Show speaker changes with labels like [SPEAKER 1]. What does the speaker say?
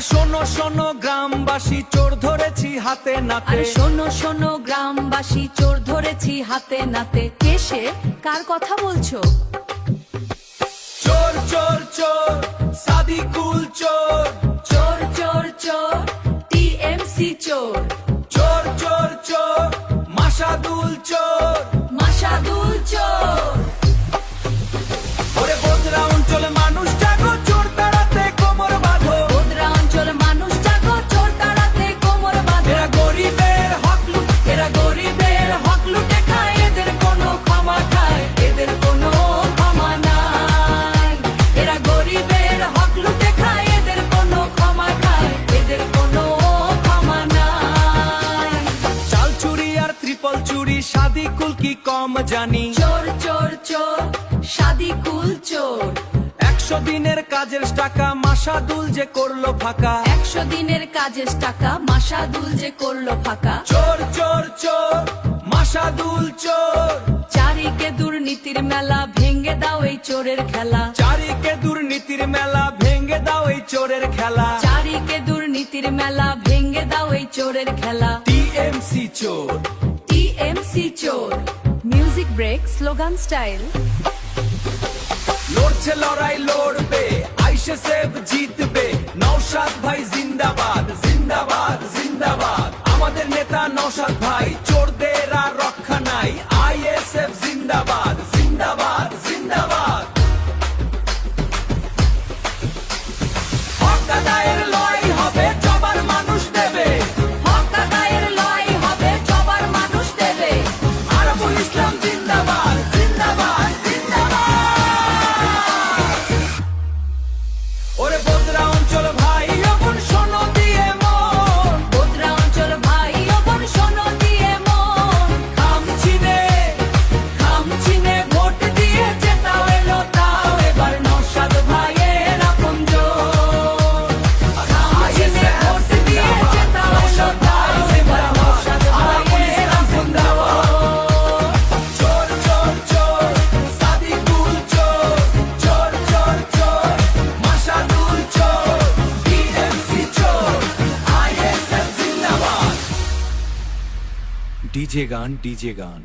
[SPEAKER 1] শোনো শোনো গ্রামবাসী, চোর ধরেছি হাতে নাতে।
[SPEAKER 2] আরে শোনো শোনো গ্রামবাসী, চোর ধরেছি হাতে নাতে। কে সে, কার কথা বলছো?
[SPEAKER 1] চোর চোর চোর, সাদিকুল চোর।
[SPEAKER 2] চোর চোর চোর, টিএমসি চোর।
[SPEAKER 1] চোর চোর চোর, মাশাদুল চোর।
[SPEAKER 2] মাশাদুল চোর।
[SPEAKER 1] ওরে বোদরা অঞ্চলে মানুষ জাগো, চোর তাড়াতে কোমর বাঁধো।
[SPEAKER 2] বোদরা অঞ্চলে মানুষ জাগো, চোর তাড়াতে কোমর বাঁধো।
[SPEAKER 1] এরা গরিবের হক লুট,
[SPEAKER 2] এরা গরিবের হক লুটে খায়, এদের কোনো ক্ষমা খায়, এদের কোনো ক্ষমা নাই। এরা গরিবের হক লুটে খায়, এদের কোনো ক্ষমা খায়, এদের কোনো ক্ষমা নাই।
[SPEAKER 1] চাল চুরি আর ত্রিপল চুরি, সাদিকুল কি কম জানি?
[SPEAKER 2] চোর চোর চোর, সাদিকুল চোর।
[SPEAKER 1] 100 দিনের কাজের টাকা মাশাদুল যে করলো ফাঁকা।
[SPEAKER 2] 100 দিনের কাজের টাকা মাশাদুল যে করলো ফাঁকা।
[SPEAKER 1] চোর চোর চোর, মাশাদুল চোর।
[SPEAKER 2] চারিকে দুর্নীতির মেলা, ভেঙে দাও এই চোরের খেলা।
[SPEAKER 1] চারিকে দুর্নীতির মেলা, ভেঙে দাও এই চোরের খেলা।
[SPEAKER 2] চারিকে দুর্নীতির মেলা, ভেঙে দাও এই চোরের খেলা।
[SPEAKER 1] টিএমসি চোর।
[SPEAKER 2] টিএমসি চোর। Music break, slogan style.
[SPEAKER 1] লড়ছে লড়াই লড়বে, আইসে সেভ জিতবে। নওশাদ ভাই জিন্দাবাদ, জিন্দাবাদ, জিন্দাবাদ। আমাদের নেতা নওশাদ ভাই, চোরদের আর রক্ষা নাই। আইএসএফ জিন্দাবাদ, জিন্দাবাদ, জিন্দাবাদ। হক আদায়ের লড়াই হবে, জবার মানুষ দেবে।
[SPEAKER 2] হক আদায়ের লড়াই হবে, জবার মানুষ দেবে।
[SPEAKER 1] আরবুল ইসলাম জিন্দাবাদ, জিন্দাবাদ, জিন্দাবাদ। ওরে বোদরা অঞ্চল ভাই ও বোন, শোনো দিয়ে মন।
[SPEAKER 2] বোদরা অঞ্চল ভাই ও বোন, শোনো দিয়ে মন।
[SPEAKER 1] খামচিনে ভোট দিয়ে জেতাও, এলো তাও এবার নওশাদ ভাইয়ের আপনজন।
[SPEAKER 2] খামচিনে ভোট দিয়ে জেতাও, এলো তাও এবার নওশাদ ভাইয়ের আপনজন।
[SPEAKER 1] চোর চোর চোর, সাদিকুল চোর। চোর চোর চোর, মাশাদুল চোর। টিএমসি চোর, আইএসএফ জিন্দাবাদ। ডিজে গান, ডিজে গান।